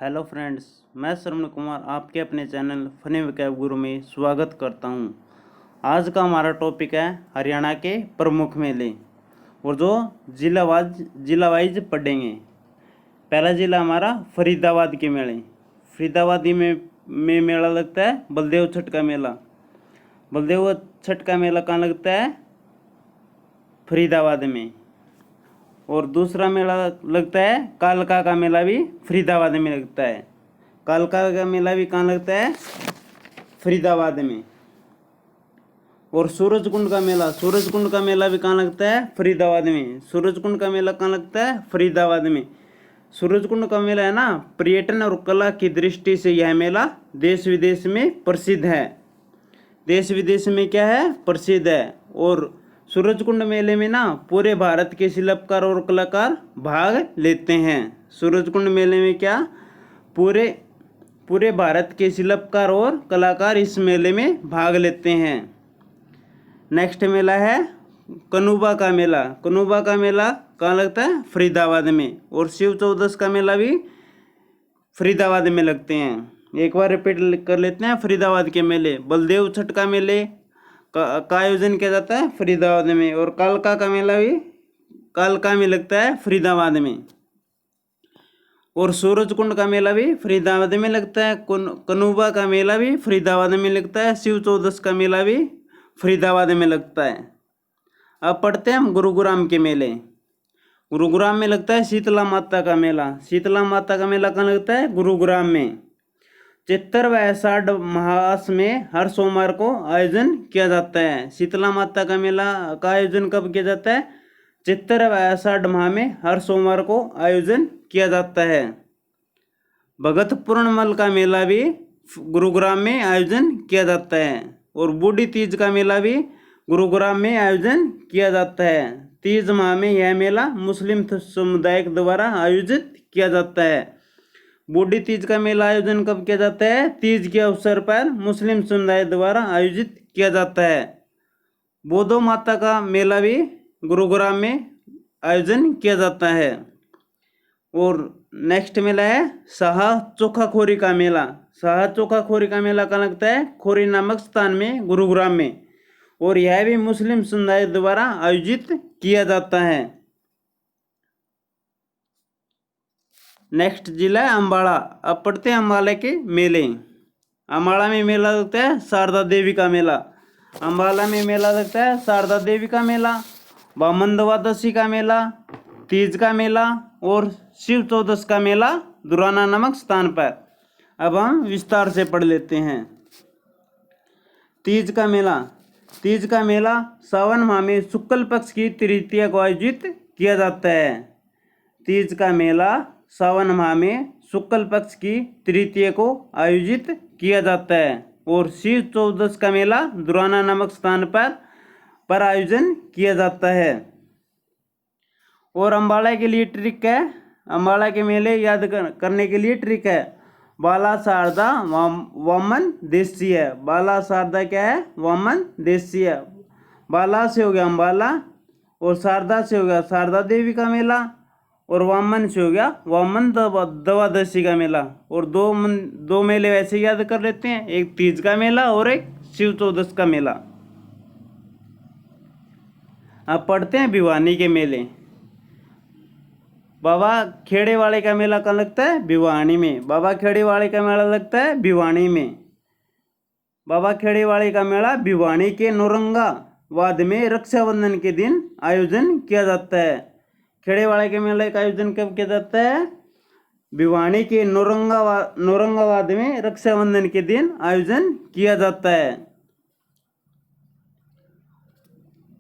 Hello friends, मैं श्रवण कुमार आपके अपने चैनल फनी वैकेब गुरु में स्वागत करता हूं। आज का हमारा टॉपिक है हरियाणा के प्रमुख मेले और जो जिला वाइज पढ़ेंगे। पहला जिला हमारा फरीदाबाद के मेले। फरीदाबादी में मेला लगता है बलदेव छठ का मेला। बलदेव छठ का मेला कहाँ लगता है? फरीदाबाद में। और दूसरा मेला लगता है कालका का मेला भी फरीदाबाद में लगता है। कालका का मेला भी कहाँ लगता है? फरीदाबाद में। और सूरजकुंड का मेला भी कहाँ लगता है? फरीदाबाद में। सूरजकुंड का मेला कहाँ लगता है? फरीदाबाद में। सूरजकुंड का मेला है ना, पर्यटन और कला की दृष्टि से यह मेला देश विदेश में प्रसिद्ध है। देश विदेश में क्या है? प्रसिद्ध है। और सूरजकुंड मेले में ना पूरे भारत के शिल्पकार और कलाकार भाग लेते हैं। सूरजकुंड मेले में क्या पूरे भारत के शिल्पकार और कलाकार इस मेले में भाग लेते हैं। नेक्स्ट मेला है कनुबा का मेला। कनुबा का मेला कहाँ लगता है? फरीदाबाद में। और शिव चौदस का मेला भी फरीदाबाद में लगते हैं। एक बार रिपीट कर लेते हैं। फरीदाबाद के मेले, बलदेव छठ का मेले का आयोजन किया जाता है फरीदाबाद में। और कालका का मेला भी कालका में लगता है फरीदाबाद में। और सूरजकुंड का मेला भी फरीदाबाद में लगता है। कनुबा का मेला भी फरीदाबाद में लगता है। शिव चौदस का मेला भी फरीदाबाद में लगता है। अब पढ़ते हैं हम गुरुग्राम के मेले। गुरुग्राम में लगता है शीतला माता का मेला। शीतला माता का मेला कहाँ लगता है? गुरुग्राम में। चैत्र व आषाढ़ मास में हर सोमवार को आयोजन किया जाता है। शीतला माता का मेला का आयोजन कब किया जाता है? चैत्र व आषाढ़ माह में हर सोमवार को आयोजन किया जाता है। भगत पूर्णमल का मेला भी गुरुग्राम में आयोजन किया जाता है। और बूढ़ी तीज का मेला भी गुरुग्राम में आयोजन किया जाता है। तीज माह में यह मेला मुस्लिम समुदाय द्वारा आयोजित किया जाता है। बूढ़ी तीज का मेला आयोजन कब किया जाता है? तीज के अवसर पर मुस्लिम समुदाय द्वारा आयोजित किया जाता है। बोधो माता का मेला भी गुरुग्राम में आयोजन किया जाता है। और नेक्स्ट मेला है शाह चोखाखोरी का मेला। शाह चोखाखोरी का मेला कहाँ लगता है? खोरी नामक स्थान में, गुरुग्राम में। और यह भी मुस्लिम समुदाय द्वारा आयोजित किया जाता है। नेक्स्ट जिला है अम्बाड़ा। अब पढ़ते हैं अम्बाला के मेले। अम्बाड़ा में मेला लगता है शारदा देवी का मेला। अम्बाला में मेला लगता है शारदा देवी का मेला, वामन द्वादशी का मेला, तीज का मेला और शिव चौदस का मेला दुराना नामक स्थान पर। अब हम विस्तार से पढ़ लेते हैं। तीज का मेला। तीज का मेला सावन माह में शुक्ल पक्ष की तृतीया को आयोजित किया जाता है। तीज का मेला सावन माह में शुक्ल पक्ष की तृतीया को आयोजित किया जाता है। और शिव चौदस का मेला दुराना नामक स्थान पर आयोजन किया जाता है। और अम्बाड़ा के लिए ट्रिक है, अम्बाड़ा के मेले याद करने के लिए ट्रिक है। बाला शारदा वामन देशी है। बाला शारदा क्या है? वामन देशी है। बाला से हो गया अम्बाला, और शारदा से हो गया शारदा देवी का मेला, और वामन से हो गया वामन द्वादशी का मेला। और दो मेले वैसे याद कर लेते हैं, एक तीज का मेला और एक शिव चौदस का मेला। अब पढ़ते हैं भिवानी के मेले। बाबा खेड़े वाले का मेला कहाँ लगता है? भिवानी में। बाबा खेड़े वाले का मेला लगता है भिवानी में। बाबा खेड़े वाले का मेला भिवानी के नौरंगाबाद में रक्षाबंधन के दिन आयोजन किया जाता है। खेड़े वाले के मेले का आयोजन कब किया जाता है? भिवानी के नौरंगाबाद में रक्षाबंधन के दिन आयोजन किया जाता है।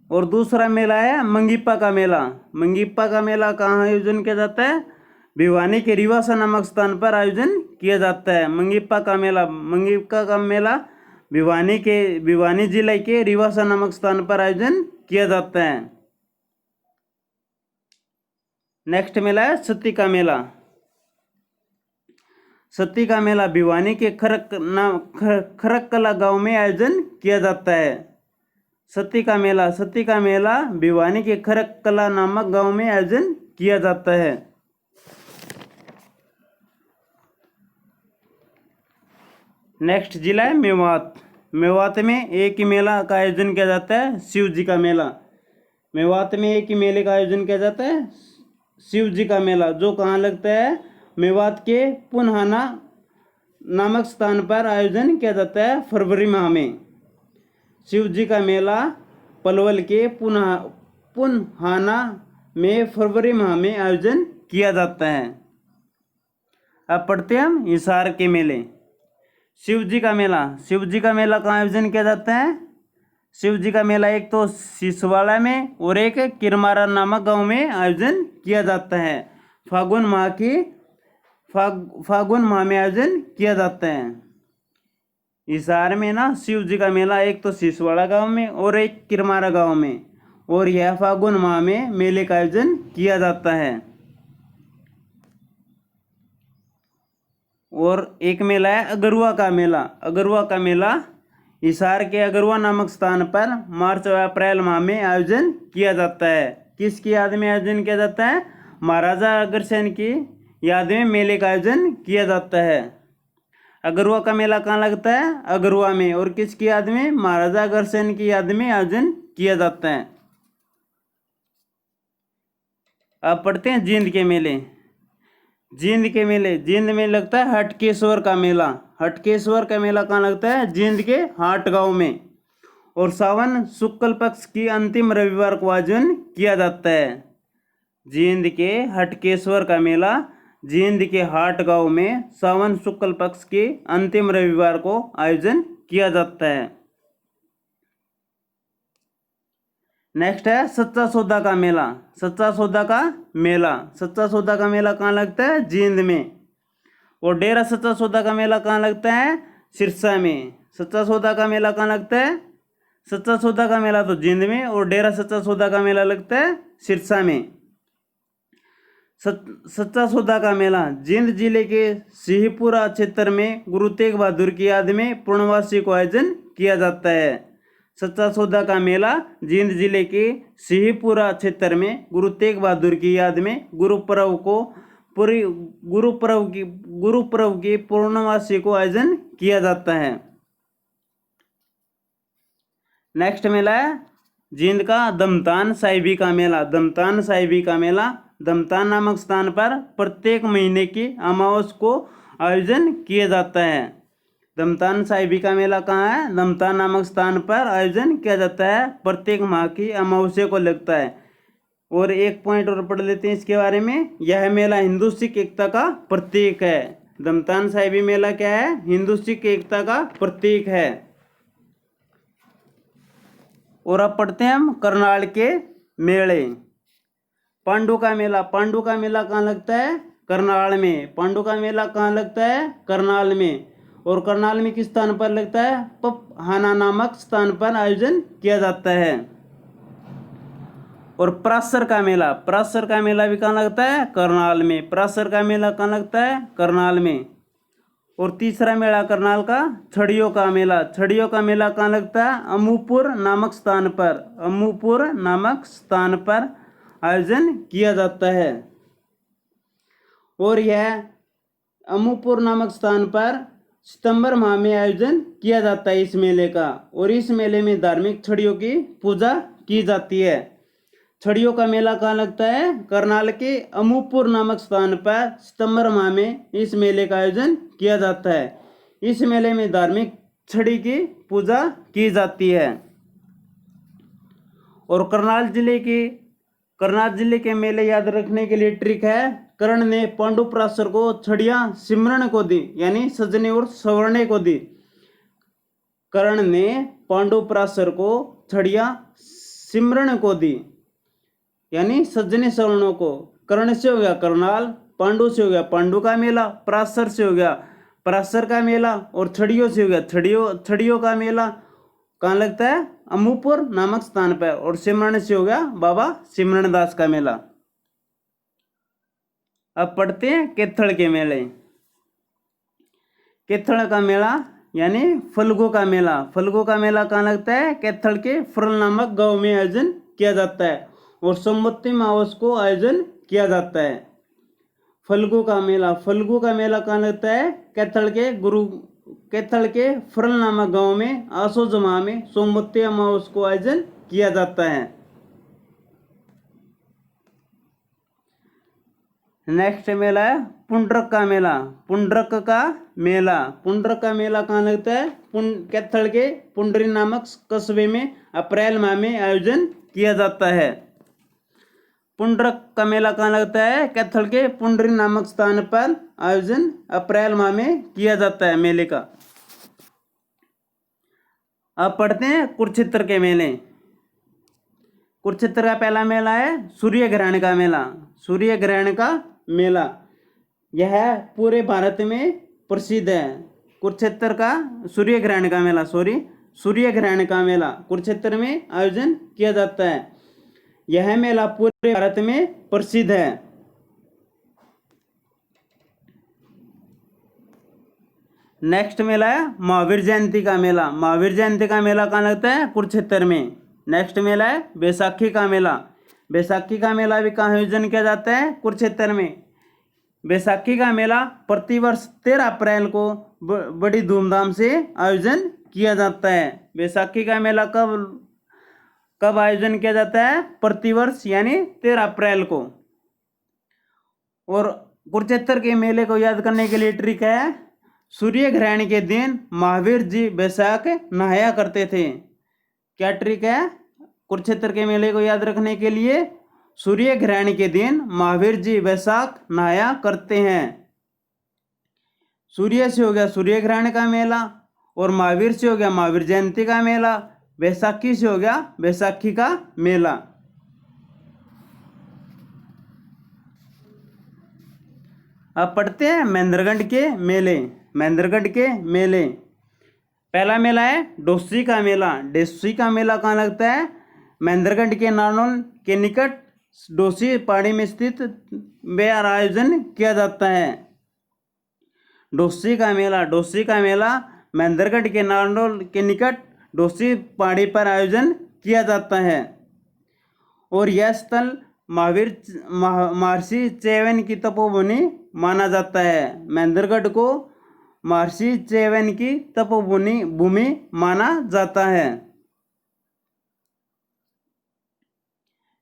और दूसरा मेला है मंगीप्पा का मेला। मंगीप्पा का मेला कहाँ आयोजन किया जाता है? भिवानी के रिवासा नामक स्थान पर आयोजन किया जाता है। मंगीप्पा का मेला भिवानी जिले के रिवासा नामक स्थान पर आयोजन किया जाता है। नेक्स्ट मेला है सती का मेला। सती का मेला भिवानी के खरककला गांव में आयोजन किया जाता है। सती का मेला भिवानी के खरककला नामक गांव में आयोजन किया जाता है। नेक्स्ट जिला है मेवात। मेवात में एक ही मेला का आयोजन किया जाता है, शिव जी का मेला। मेवात में एक ही मेले का आयोजन किया जाता है, शिव जी का मेला, जो कहाँ लगता है? मेवात के पुनहाना नामक स्थान पर आयोजन किया जाता है फरवरी माह में। शिव जी का मेला पलवल के पुनहाना में फरवरी माह में आयोजन किया जाता है। अब पढ़ते हैं हम हिसार के मेले। शिव जी का मेला, शिव जी का मेला कहाँ आयोजन किया जाता है? शिव जी का मेला एक तो सिसवाड़ा में और एक किरमारा नामक गांव में आयोजन किया जाता है। फागुन माह में आयोजन किया जाता है। हिसार में ना शिव जी का मेला एक तो सिसवाड़ा गांव में और एक किरमारा गांव में, और यह फागुन माह में मेले का आयोजन किया जाता है। और एक मेला है अगरुआ का मेला। अगरुआ का मेला हिसार के अगरुआ नामक स्थान पर मार्च व अप्रैल माह में आयोजन किया जाता है। किसकी याद में आयोजन किया जाता है? महाराजा अग्रसेन की याद में मेले का आयोजन किया जाता है। अगरुआ का मेला कहाँ लगता है? अगरुआ में, और किसकी याद में? महाराजा अग्रसेन की याद में आयोजन किया जाता है। अब पढ़ते हैं जींद के मेले। जींद के मेले, जींद में लगता है हटकेश्वर का मेला। हटकेश्वर का मेला कहाँ लगता है? जींद के हाट गांव में, और सावन शुक्ल पक्ष की अंतिम रविवार को आयोजन किया जाता है। जींद के हटकेश्वर का मेला जींद के हाट गांव में सावन शुक्ल पक्ष के अंतिम रविवार को आयोजन किया जाता है। नेक्स्ट है सच्चा सौदा का मेला। सच्चा सौदा का मेला, सच्चा सौदा का मेला कहाँ लगता है? जींद में। और डेरा सच्चा सौदा का मेला कहाँ लगता है? सिरसा में। सच्चा सौदा का मेला कहाँ लगता है? सच्चा सौदा का मेला तो जींद में, और डेरा सच्चा सौदा का मेला लगता है सिरसा में। सच्चा सौदा का मेला जींद जिले के सिंहपुरा क्षेत्र में गुरु तेग बहादुर की याद में पूर्णवासी को आयोजन किया जाता है। सच्चा सौदा का मेला जींद जिले के सिंहपुरा क्षेत्र में गुरु तेग बहादुर की याद में गुरुपर्व की पूर्णवासी को आयोजन किया जाता है। नेक्स्ट मेला है जींद का दमतान साहिबी का मेला। दमतान साहिबी का मेला दमतान नामक स्थान पर प्रत्येक महीने की अमावस को आयोजन किया जाता है। दमतान साहिबी का मेला कहाँ है? दमतान नामक स्थान पर आयोजन किया जाता है, प्रत्येक माह की अमावस्या को लगता है। और एक पॉइंट और पढ़ लेते हैं इसके बारे में। यह मेला हिंदू सिख एकता का प्रतीक है। दमतान साहिबी मेला क्या है? हिंदू सिख एकता का प्रतीक है। और अब पढ़ते हैं हम करनाल के मेले। पांडु का मेला। पांडु का मेला कहाँ लगता है? करनाल में। पांडु का मेला कहाँ लगता है? करनाल में। और करनाल में किस स्थान पर लगता है? पपहाना नामक स्थान पर आयोजन किया जाता है। और पराशर का मेला। पराशर का मेला भी कहाँ लगता है? करनाल में। पराशर का मेला कहाँ लगता है? करनाल में। और तीसरा मेला करनाल का छड़ियों का मेला। छड़ियों का मेला कहाँ लगता है? अमूपुर नामक स्थान पर। अमूपुर नामक स्थान पर आयोजन किया जाता है। और यह अमूपुर नामक स्थान पर सितंबर माह में आयोजन किया जाता है इस मेले का। और इस मेले में धार्मिक छड़ियों की पूजा की जाती है। छड़ियों का मेला कहाँ लगता है? करनाल के अमूपुर नामक स्थान पर सितंबर माह में इस मेले का आयोजन किया जाता है। इस मेले में धार्मिक छड़ी की पूजा की जाती है। और करनाल जिले के मेले याद रखने के लिए ट्रिक है। कर्ण ने पांडु पराशर को छड़ियां सिमरन को दी, यानी सजने और सवरने को दी। कर्ण ने पांडु पराशर को छड़ियां सिमरन को दी, यानी सजने सवर्णों को। कर्ण से हो गया करनाल, पांडु से हो गया पांडु का मेला, पराशर से हो गया पराशर का मेला, और छड़ियों से हो गया छड़ियों का मेला। कहाँ लगता है? अमूपुर नामक स्थान पर। और सिमरन से हो गया बाबा सिमरन दास का मेला। अब पढ़ते हैं केथड़ के मेले। केथड़ का मेला यानी फल्गु का मेला। फल्गु का मेला कहाँ लगता है? केथड़ के फरल नामक गांव में आयोजन किया जाता है, और सोमवती अमावस को आयोजन किया जाता है। फल्गु का मेला कहाँ लगता है? केथड़ के कैथल के फरल नामक गांव में आसोज माह में सोमवती अमावस को आयोजन किया जाता है। नेक्स्ट मेला है पुंडरक का मेला। पुंडरक का मेला, पुंडरक का मेला कहाँ लगता है? कैथल के पुंडरी नामक कस्बे में अप्रैल माह में आयोजन किया जाता है। पुंडरक का मेला कहाँ लगता है? कैथल के पुंडरी नामक स्थान पर आयोजन अप्रैल माह में किया जाता है मेले का। अब पढ़ते हैं कुरुक्षेत्र के मेले। कुरुक्षेत्र का पहला मेला है सूर्य ग्रहण का मेला। सूर्य ग्रहण का मेला यह पूरे भारत में प्रसिद्ध है। कुरुक्षेत्र का सूर्य ग्रहण का मेला, सूर्य ग्रहण का मेला कुरुक्षेत्र में आयोजन किया जाता है। यह मेला पूरे भारत में प्रसिद्ध है। नेक्स्ट मेला है महावीर जयंती का मेला। महावीर जयंती का मेला कहाँ लगता है? कुरुक्षेत्र में। नेक्स्ट मेला है बैसाखी का मेला। बैसाखी का मेला भी कहाँ आयोजन किया जाता है? कुरुक्षेत्र में। बैसाखी का मेला प्रतिवर्ष 13 अप्रैल को बड़ी धूमधाम से आयोजन किया जाता है। बैसाखी का मेला कब आयोजन किया जाता है? प्रतिवर्ष यानी 13 अप्रैल को। और कुरुक्षेत्र के मेले को याद करने के लिए ट्रिक है, सूर्य ग्रहण के दिन महावीर जी बैसाख नहाया करते थे। क्या ट्रिक है कुरुक्षेत्र के मेले को याद रखने के लिए? सूर्य ग्रहण के दिन महावीर जी बैसाख नहाया करते हैं। सूर्य से हो गया सूर्य ग्रहण का मेला, और महावीर से हो गया महावीर जयंती का मेला, बैसाखी से हो गया बैसाखी का मेला। अब पढ़ते हैं महेंद्रगढ़ के मेले। महेंद्रगढ़ के मेले, पहला मेला है डोसी का मेला। डोसी का मेला कहाँ लगता है? महेंद्रगढ़ के नारनौल के निकट डोसी पहाड़ी में स्थित बेर आयोजन किया जाता है। डोसी का मेला महेंद्रगढ़ के नारनौल के निकट डोसी पहाड़ी पर आयोजन किया जाता है। और यह स्थल महर्षि च्यवन की तपोभूमि माना जाता है। महेंद्रगढ़ को महर्षि च्यवन की तपोभूमि माना जाता है।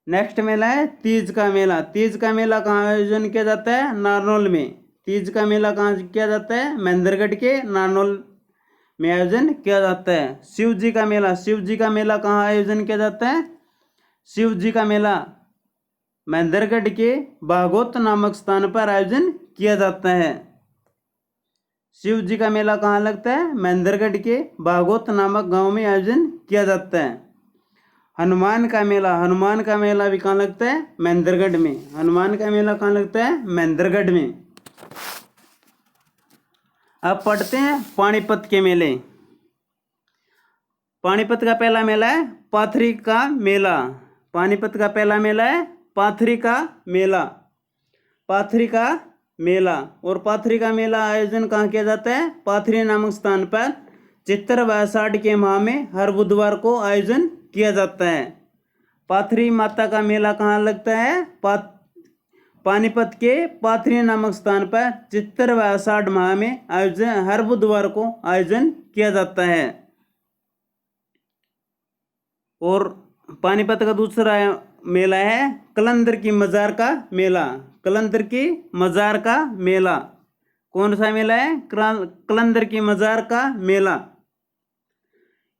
नेक्स्ट मेला है तीज का मेला। तीज का मेला कहाँ आयोजन किया जाता है? नारनौल में। तीज का मेला कहाँ किया जाता है? महेंद्रगढ़ के नारनौल में आयोजन किया जाता है। शिव जी का मेला कहाँ आयोजन किया जाता है? शिव जी का मेला महेंद्रगढ़ के बागोत नामक स्थान पर आयोजन किया जाता है। शिव जी का मेला कहाँ लगता है? महेंद्रगढ़ के बागोत नामक गांव में आयोजन किया जाता है। हनुमान का मेला भी कहाँ लगता है? महेंद्रगढ़ में। हनुमान का मेला कहाँ लगता है? महेंद्रगढ़ में। अब पढ़ते हैं पानीपत के मेले। पानीपत का पहला मेला है पाथरी का मेला। पानीपत का पहला मेला है पाथरी का मेला। पाथरी का मेला, और पाथरी का मेला आयोजन कहाँ किया जाता है? पाथरी नामक स्थान पर चित्र व आषाढ़ के माह में हर बुधवार को आयोजन किया जाता है। पाथरी माता का मेला कहाँ लगता है? पानीपत के पाथरी नामक स्थान पर चित्र व आषाढ़ माह में आयोजन हर बुधवार को आयोजन किया जाता है। और पानीपत का दूसरा मेला है कलंदर की मजार का मेला। कलंदर की मजार का मेला कौन सा मेला है? कलंदर की मजार का मेला।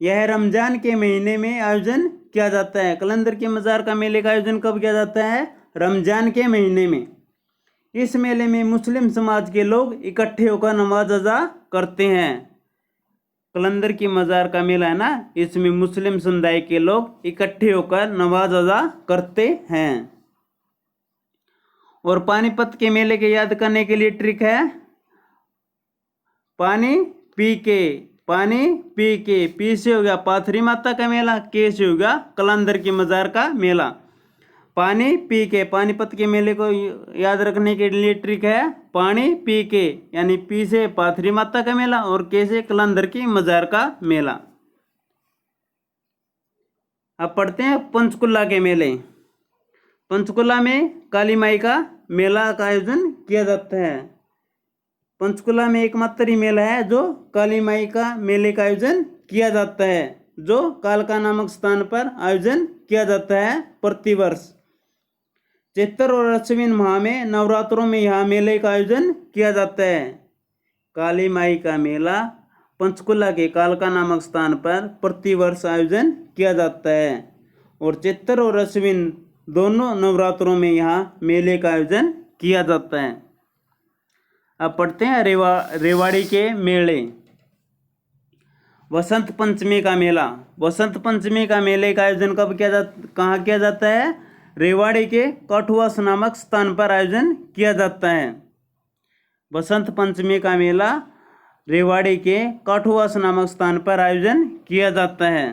यह रमजान के महीने में आयोजन किया जाता है। कलंदर की मजार का मेले का आयोजन कब किया जाता है? रमजान के महीने में। इस मेले में मुस्लिम समाज के लोग इकट्ठे होकर नमाज अदा करते हैं। कलंदर की मजार का मेला है ना, इसमें मुस्लिम समुदाय के लोग इकट्ठे होकर नमाज अदा करते हैं। और पानीपत के मेले के याद करने के लिए ट्रिक है, पानी पी के, पी से हो गया पाथरी माता का मेला, के से हो गया कलंदर की मजार का मेला। पानी पी के, पानीपत के मेले को याद रखने के लिए ट्रिक है पानी पी के, यानी पी से पाथरी माता का मेला और के से कलंदर की मजार का मेला। अब पढ़ते हैं पंचकुला के मेले। पंचकुला में काली माई का मेला का आयोजन किया जाता है। पंचकुला में एकमात्र ही मेला है जो काली माई का मेले का आयोजन किया जाता है, जो कालका नामक स्थान पर आयोजन किया जाता है प्रतिवर्ष। चैत्र और अश्विन माह में नवरात्रों में यहाँ मेले का आयोजन किया जाता है। काली माई का मेला पंचकुला के कालका नामक स्थान पर प्रतिवर्ष आयोजन किया जाता है और चैत्र और अश्विन दोनों नवरात्रों में यहाँ मेले का आयोजन किया जाता है। अब पढ़ते हैं रेवाड़ी के मेले। वसंत पंचमी का मेला। वसंत पंचमी का मेले का आयोजन कहाँ किया जाता है? रेवाड़ी के कठुआस नामक स्थान पर आयोजन किया जाता है। वसंत पंचमी का मेला रेवाड़ी के कठुआस नामक स्थान पर आयोजन किया जाता है।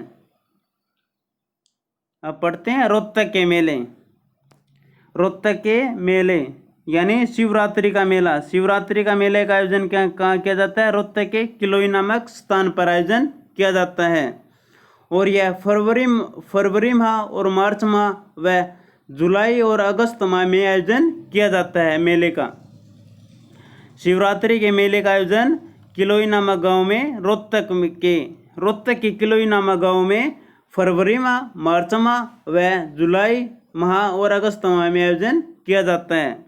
अब पढ़ते हैं रोहतक के मेले। रोहतक के मेले यानी शिवरात्रि का मेला। शिवरात्रि का मेले का आयोजन कहाँ किया जाता है? रोहतक के किलोई नामक स्थान पर आयोजन किया जाता है और यह फरवरी माह और मार्च माह व जुलाई और अगस्त माह में आयोजन किया जाता है मेले का। शिवरात्रि के मेले का आयोजन किलोई नामक गांव में रोहतक के किलोई नामक गांव में फरवरी माह, मार्च माह व जुलाई माह और अगस्त माह में आयोजन किया जाता है।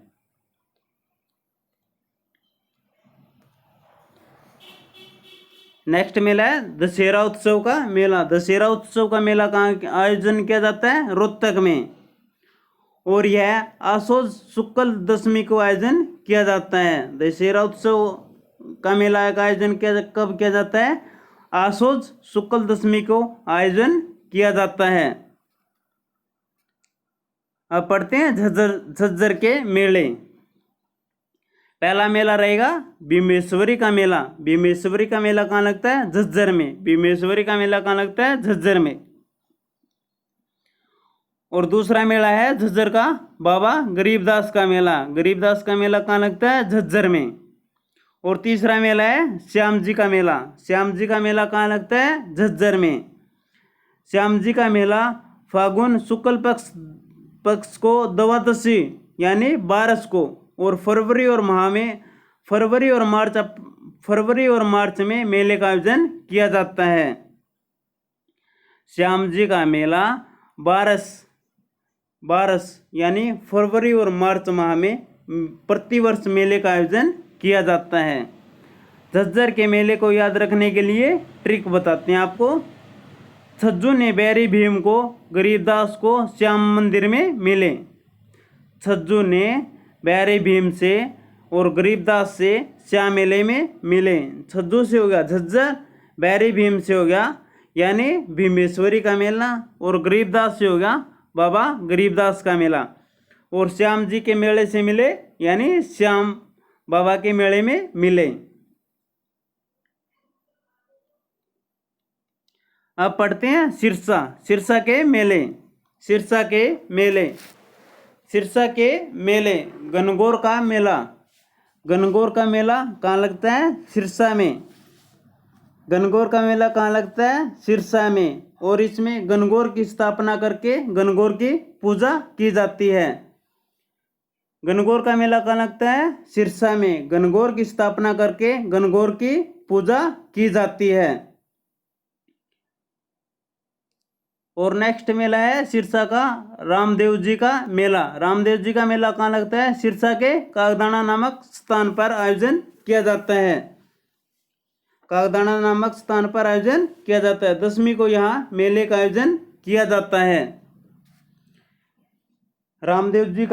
नेक्स्ट मेला है दशहरा उत्सव का मेला। दशहरा उत्सव का मेला कहाँ आयोजन किया जाता है? रोहतक में और यह आसोज शुक्ल दशमी को आयोजन किया जाता है। दशहरा उत्सव का मेला का आयोजन कब किया जाता है? आसोज शुक्ल दशमी को आयोजन किया जाता है। अब पढ़ते हैं झज्जर के मेले। पहला मेला रहेगा भीमेश्वरी का मेला। भीमेश्वरी का मेला कहाँ लगता है? झज्जर में। भीमेश्वरी का मेला कहाँ लगता है? झज्जर में। और दूसरा मेला है झज्जर का बाबा गरीबदास का मेला। गरीबदास का मेला कहाँ लगता है? झज्जर में। और तीसरा मेला है श्याम जी का मेला। श्याम जी का मेला कहाँ लगता है? झज्जर में। श्याम जी का मेला फागुन शुक्ल पक्ष को द्वादशी यानी 12 को और फरवरी और मार्च में मेले का आयोजन किया जाता है। श्याम जी का मेला 12 यानी फरवरी और मार्च माह में प्रतिवर्ष मेले का आयोजन किया जाता है। झज्जर के मेले को याद रखने के लिए ट्रिक बताते हैं आपको। छज्जू ने बैरी भीम को गरीबदास को श्याम मंदिर में मिले। छज्जू ने बैरी भीम से और गरीबदास से श्याम मेले में मिले। छज्जू से हो गया झज्जर, बैरी भीम से हो गया यानी भीमेश्वरी का मेला और गरीबदास से हो गया बाबा गरीबदास का मेला और श्याम जी के मेले से मिले यानी श्याम बाबा के मेले में मिले। अब पढ़ते हैं सिरसा के मेले। सिरसा के मेले गणगौर का मेला। गणगौर का मेला कहाँ लगता है? सिरसा में। गणगौर का मेला कहाँ लगता है? सिरसा में और इसमें गणगौर की स्थापना करके गणगौर की पूजा की जाती है। गणगौर का मेला कहाँ लगता है? सिरसा में। गणगौर की स्थापना करके गणगौर की पूजा की जाती है। और नेक्स्ट मेला है सिरसा का रामदेव जी का मेला। रामदेव जी का मेला कहाँ लगता है? सिरसा के कागदाना नामक स्थान पर आयोजन किया जाता है। कागदाना नामक स्थान पर आयोजन किया जाता है। दशमी को यहाँ मेले का आयोजन किया जाता है। रामदेव जी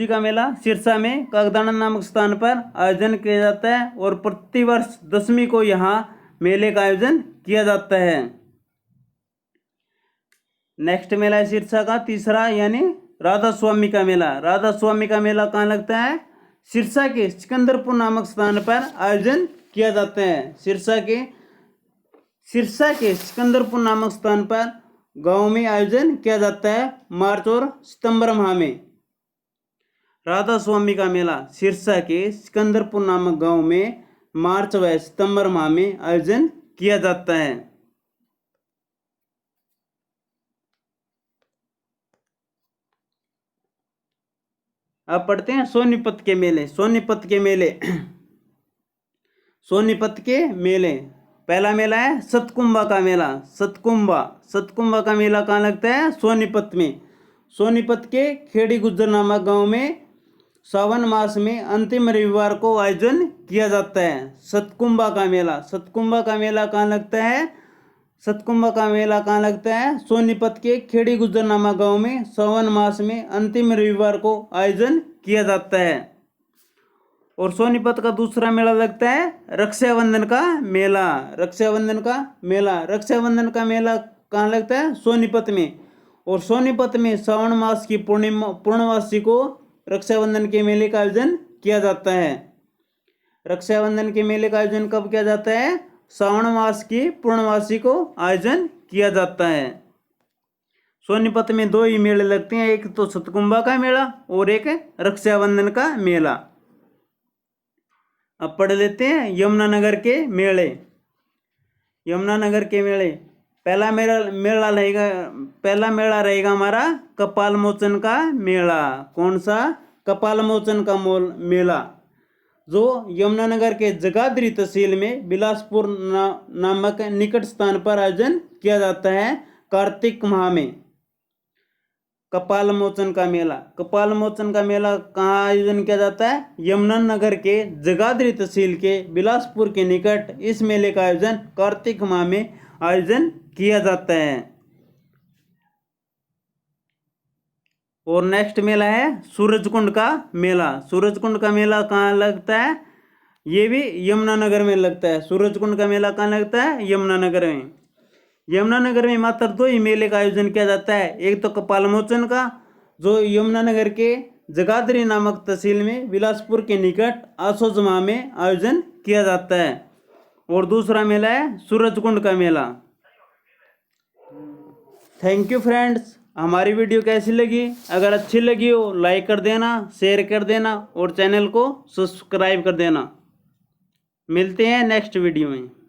का मेला सिरसा में कागदाना नामक स्थान पर आयोजन किया जाता है और प्रतिवर्ष दशमी को यहाँ मेले का आयोजन किया जाता है। नेक्स्ट मेला है सिरसा का तीसरा यानी राधा स्वामी का मेला। राधा स्वामी का मेला कहाँ लगता है? सिरसा के सिकंदरपुर नामक स्थान पर आयोजन किया जाता है। सिरसा के सिकंदरपुर नामक स्थान पर गांव में आयोजन किया जाता है मार्च और सितंबर माह में। राधा स्वामी का मेला सिरसा के सिकंदरपुर नामक गांव में मार्च व सितंबर माह में आयोजन किया जाता है। अब पढ़ते हैं सोनीपत के मेले। सोनीपत के मेले सोनीपत के मेले। पहला मेला है सतकुंभा का मेला। सतकुंभा का मेला कहाँ लगता है? सोनीपत में। सोनीपत के खेड़ी गुज्जर नामक गांव में सावन मास में अंतिम रविवार को आयोजन किया जाता है सतकुंभा का मेला। सतकुंभा का मेला कहाँ लगता है? सतकुंभा का मेला कहाँ लगता है? सोनीपत के खेड़ी गुज्जर नामक गांव में सावन मास में अंतिम रविवार को आयोजन किया जाता है। और सोनीपत का दूसरा मेला लगता है रक्षाबंधन का मेला। रक्षाबंधन का मेला कहाँ लगता है? सोनीपत में। और सोनीपत में श्रावण मास की पूर्णमासी को रक्षाबंधन के मेले का आयोजन किया जाता है। रक्षाबंधन के मेले का आयोजन कब किया जाता है? श्रावण मास की पूर्णमासी को आयोजन किया जाता है। सोनीपत में 2 ही मेले लगते हैं, एक तो सतकुंभा का मेला और एक रक्षाबंधन का मेला। अब पढ़ लेते हैं यमुनानगर के मेले। यमुनानगर के मेले। पहला मेला रहेगा हमारा कपाल मोचन का मेला। कौन सा? कपाल मोचन का मेला, जो यमुनानगर के जगाधरी तहसील में बिलासपुर नामक निकट स्थान पर आयोजन किया जाता है कार्तिक माह में। कपाल मोचन का मेला कहाँ आयोजन किया जाता है? यमुनानगर के जगाधरी तहसील के बिलासपुर के निकट इस मेले का आयोजन कार्तिक माह में आयोजन किया जाता है। और नेक्स्ट मेला है सूरजकुंड का मेला। सूरजकुंड का मेला कहाँ लगता है? ये भी यमुनानगर में लगता है। सूरजकुंड का मेला कहाँ लगता है? यमुनानगर में। यमुनानगर में मात्र 2 ही मेले का आयोजन किया जाता है, एक तो कपाल मोचन का, जो यमुनानगर के जगाधरी नामक तहसील में बिलासपुर के निकट आसोज माह में आयोजन किया जाता है, और दूसरा मेला है सूरजकुंड का मेला। Thank you friends. हमारी वीडियो कैसी लगी? अगर अच्छी लगी हो लाइक कर देना, शेयर कर देना और चैनल को सब्सक्राइब कर देना। मिलते हैं नेक्स्ट वीडियो में।